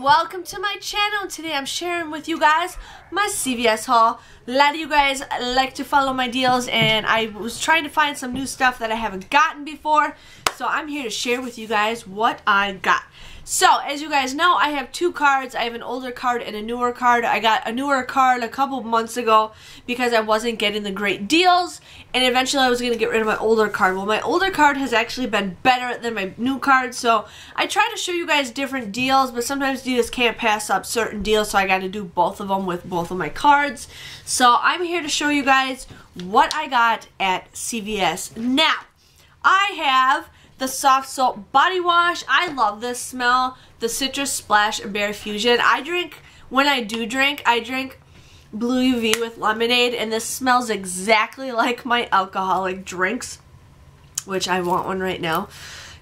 welcome to my channel. Today I'm sharing with you guys my CVS haul. A lot of you guys like to follow my deals, and I was trying to find some new stuff that I haven't gotten before, so I'm here to share with you guys what I got. So, as you guys know, I have two cards. I have an older card and a newer card. I got a newer card a couple months ago because I wasn't getting the great deals, and eventually I was going to get rid of my older card. Well, my older card has actually been better than my new card, so I try to show you guys different deals, but sometimes you just can't pass up certain deals, so I got to do both of them with both of my cards. So, I'm here to show you guys what I got at CVS. Now, I have the Softsoap body wash. I love this smell. The Citrus Splash and Berry Fusion. When I drink Blue UV with lemonade, and this smells exactly like my alcoholic drinks, which I want one right now.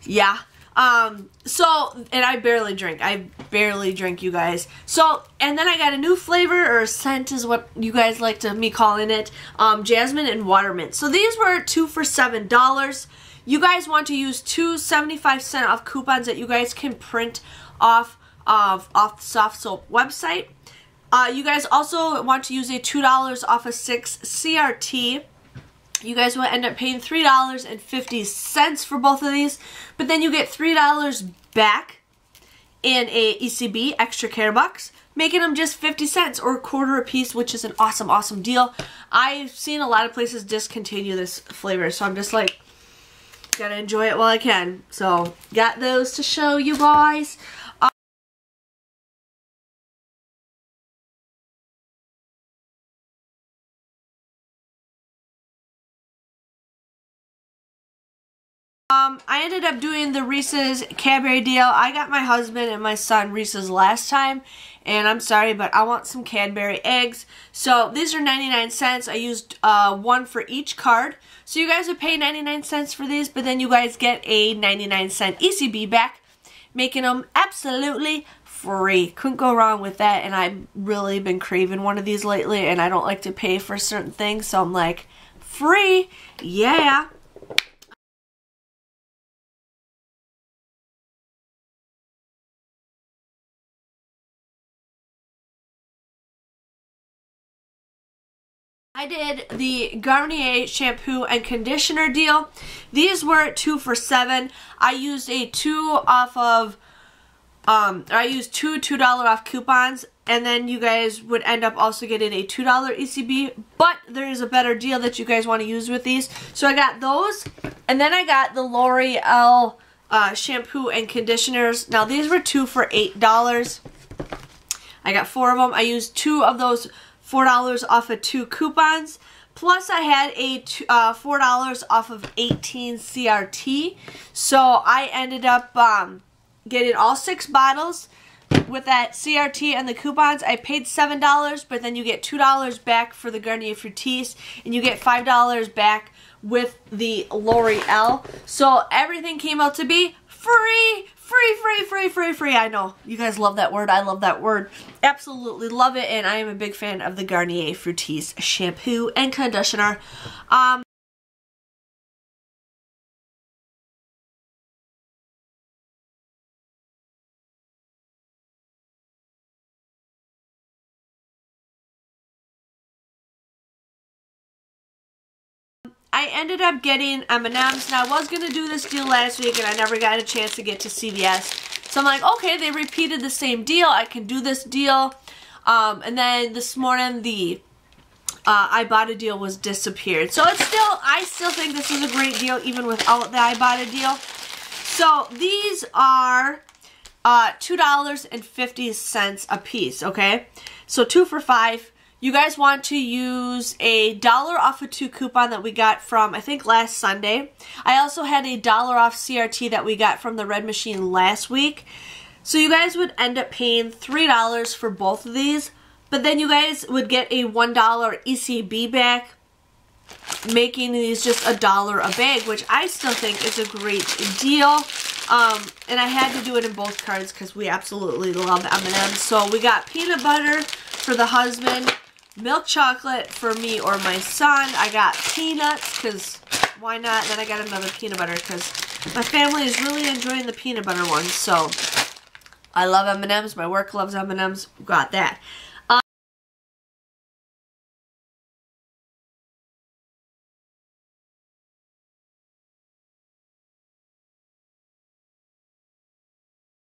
Yeah. And I barely drink, you guys. So, and then I got a new flavor, or scent is what you guys like me calling it, jasmine and watermint. So these were 2 for $7. You guys want to use two 75-cent off coupons that you guys can print off the Softsoap website. You guys also want to use a $2 off of 6 CRT. You guys will end up paying $3.50 for both of these, but then you get $3 back in a ECB extra care bucks, making them just 50 cents or a quarter a piece, which is an awesome, awesome deal. I've seen a lot of places discontinue this flavor, so I'm just like, gotta enjoy it while I can. So, got those to show you guys. I ended up doing the Reese's Cadbury deal. I got my husband and my son Reese's last time, and I'm sorry, but I want some Cadbury eggs. So these are 99 cents. I used one for each card. So you guys would pay 99 cents for these, but then you guys get a 99-cent ECB back, making them absolutely free. Couldn't go wrong with that, and I've really been craving one of these lately, and I don't like to pay for certain things, so I'm like, free, yeah. I did the Garnier shampoo and conditioner deal. These were 2 for $7. I used a two $2 off coupons, and then you guys would end up also getting a $2 ECB, but there is a better deal that you guys want to use with these. So I got those, and then I got the L'Oreal shampoo and conditioners. Now these were 2 for $8. I got 4 of them. I used 2 of those $4 off of 2 coupons, plus I had a $4 off of 18 CRT, so I ended up getting all 6 bottles with that CRT and the coupons. I paid $7, but then you get $2 back for the Garnier Fructis, and you get $5 back with the L'Oreal, so everything came out to be free. Free. I know. You guys love that word. I love that word. Absolutely love it, and I am a big fan of the Garnier Fructis shampoo and conditioner. I ended up getting M&M's. Now, I was going to do this deal last week, and I never got a chance to get to CVS. So I'm like, okay, they repeated the same deal. I can do this deal. And then this morning, the Ibotta deal was disappeared. So I still think this is a great deal, even without the Ibotta deal. So these are $2.50 a piece, okay? So 2 for $5. You guys want to use a $1 off of 2 coupon that we got from, I think, last Sunday. I also had a $1 off CRT that we got from the Red Machine last week. So you guys would end up paying $3 for both of these, but then you guys would get a $1 ECB back, making these just $1 a bag, which I still think is a great deal. And I had to do it in both cards because we absolutely love M&M's. So we got peanut butter for the husband, milk chocolate for me or my son. I got peanuts because why not? And then I got another peanut butter because my family is really enjoying the peanut butter ones. So I love M&Ms. My work loves M&Ms. Got that.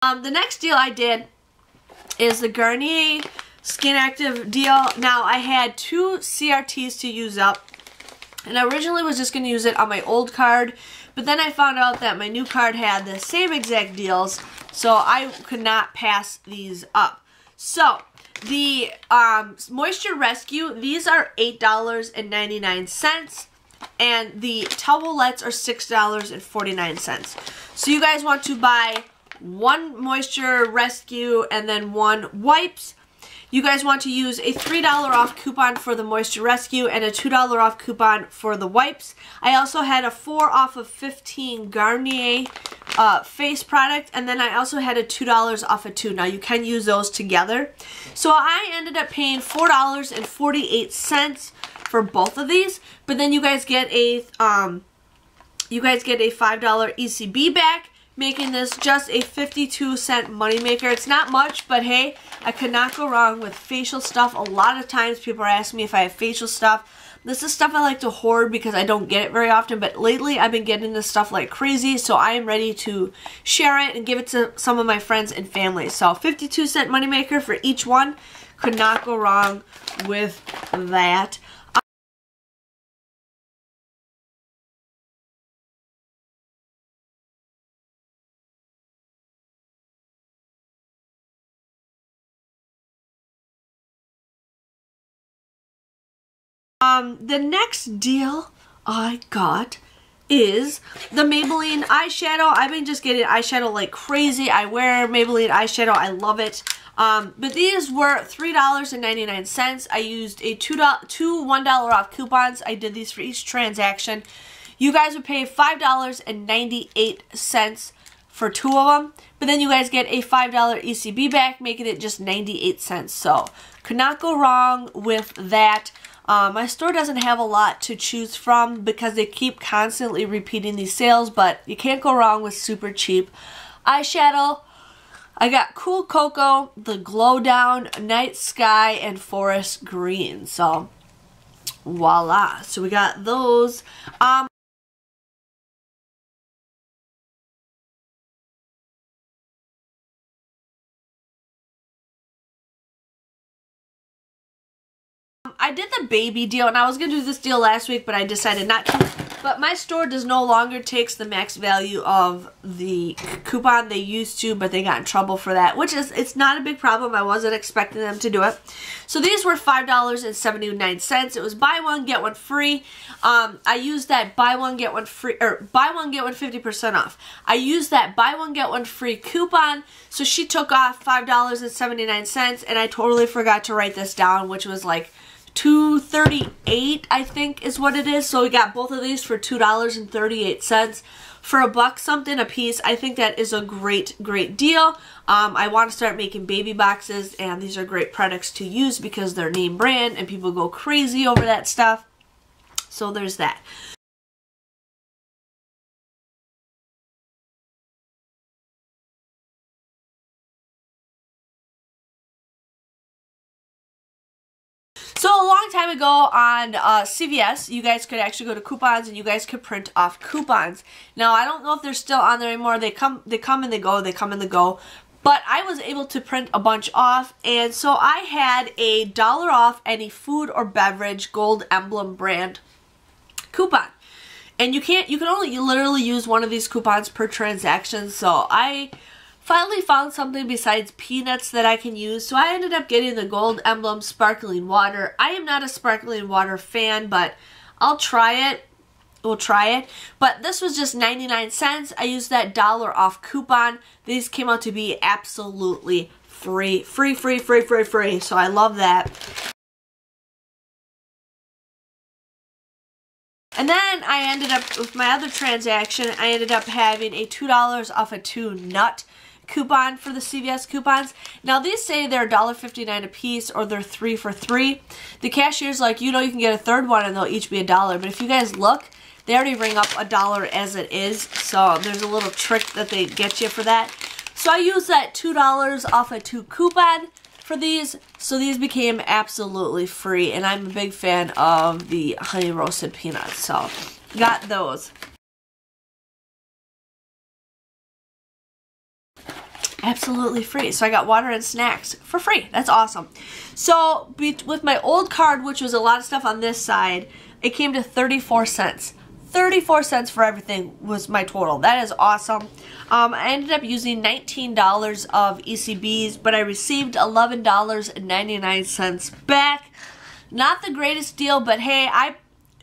The next deal I did is the Garnier Skin Active deal. Now, I had 2 CRTs to use up, and I originally was just going to use it on my old card, but then I found out that my new card had the same exact deals, so I could not pass these up. So, the Moisture Rescue, these are $8.99, and the towelettes are $6.49. So you guys want to buy 1 Moisture Rescue and then 1 wipes. You guys want to use a $3 off coupon for the Moisture Rescue and a $2 off coupon for the wipes. I also had a 4 off of 15 Garnier face product, and then I also had a $2 off of 2. Now you can use those together. So I ended up paying $4.48 for both of these, but then you guys get a $5 ECB back, making this just a 52-cent moneymaker. It's not much, but hey, I could not go wrong with facial stuff. A lot of times people are asking me if I have facial stuff. This is stuff I like to hoard because I don't get it very often, but lately I've been getting this stuff like crazy, so I am ready to share it and give it to some of my friends and family. So 52-cent moneymaker for each one. Could not go wrong with that. The next deal I got is the Maybelline eyeshadow. I've been just getting eyeshadow like crazy. I wear Maybelline eyeshadow. I love it. But these were $3.99. I used two $1 off coupons. I did these for each transaction. You guys would pay $5.98 for 2 of them. But then you guys get a $5 ECB back, making it just 98 cents. So, could not go wrong with that. My store doesn't have a lot to choose from because they keep constantly repeating these sales, but you can't go wrong with super cheap eyeshadow. I got Cool Cocoa, the Glow Down, Night Sky, and Forest Green. So, voila. So we got those. I did the baby deal, and I was going to do this deal last week, but I decided not to. But my store does no longer takes the max value of the coupon. They used to, but they got in trouble for that, which is, it's not a big problem. I wasn't expecting them to do it. So these were $5.79. It was buy one, get one free. I used that buy one, get one free, or buy one, get one 50% off. I used that buy one, get one free coupon. So she took off $5.79, and I totally forgot to write this down, which was like $2.38, I think is what it is. So we got both of these for $2.38 for $1 something a piece. I think that is a great deal. I want to start making baby boxes, and these are great products to use because they're name brand and people go crazy over that stuff. So there's that. So a long time ago on CVS, you guys could actually go to coupons and you guys could print off coupons. Now I don't know if they're still on there anymore. They come and they go. They come and they go. But I was able to print a bunch off, and so I had a $1 off any food or beverage gold emblem brand coupon. And you can only literally use one of these coupons per transaction. So I finally found something besides peanuts that I can use, so I ended up getting the Gold Emblem Sparkling Water. I am not a sparkling water fan, but I'll try it. We'll try it. But this was just 99 cents. I used that $1 off coupon. These came out to be absolutely free. Free. So I love that. And then I ended up, with my other transaction, I ended up having a $2 off a 2 nut coupon for the CVS coupons. Now these say they're $1.59 a piece, or they're 3 for $3. The cashier's like, you know, you can get a third one and they'll each be $1. But if you guys look, they already ring up $1 as it is. So there's a little trick that they get you for that. So I used that $2 off a 2 coupon for these, so these became absolutely free, and I'm a big fan of the honey roasted peanuts, so got those. Absolutely free. So I got water and snacks for free. That's awesome. So with my old card, which was a lot of stuff on this side, it came to 34 cents. 34 cents for everything was my total. That is awesome. I ended up using $19 of ECBs, but I received $11.99 back. Not the greatest deal, but hey,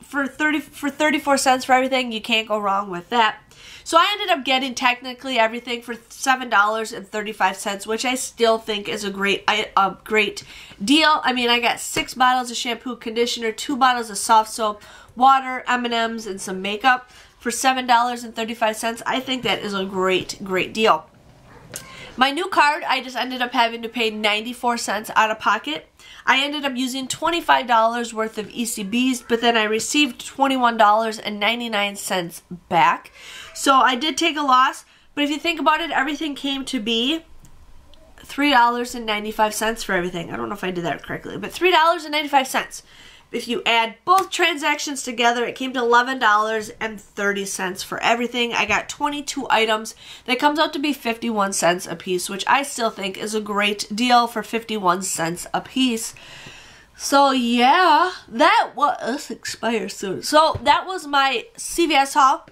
for 34 cents for everything, you can't go wrong with that. So I ended up getting technically everything for $7.35, which I still think is a great deal. I mean, I got 6 bottles of shampoo, conditioner, 2 bottles of soft soap, water, M&Ms, and some makeup for $7.35. I think that is a great deal. My new card, I just ended up having to pay 94 cents out of pocket. I ended up using $25 worth of ECBs, but then I received $21.99 back. So I did take a loss, but if you think about it, everything came to be $3.95 for everything. I don't know if I did that correctly, but $3.95. If you add both transactions together, it came to $11.30 for everything. I got 22 items. That comes out to be 51 cents a piece, which I still think is a great deal for 51 cents a piece. So yeah, that was, this expires soon. So that was my CVS haul.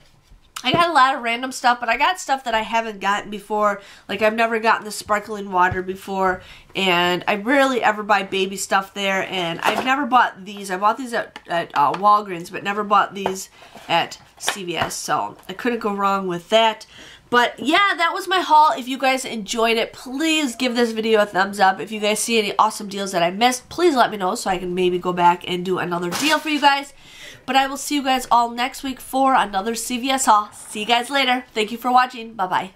I got a lot of random stuff, but I got stuff that I haven't gotten before. Like, I've never gotten the sparkling water before, and I rarely ever buy baby stuff there, and I've never bought these. I bought these at Walgreens, but never bought these at CVS, so I couldn't go wrong with that. But yeah, that was my haul. If you guys enjoyed it, please give this video a thumbs up. If you guys see any awesome deals that I missed, please let me know so I can maybe go back and do another deal for you guys. But I will see you guys all next week for another CVS haul. See you guys later. Thank you for watching. Bye-bye.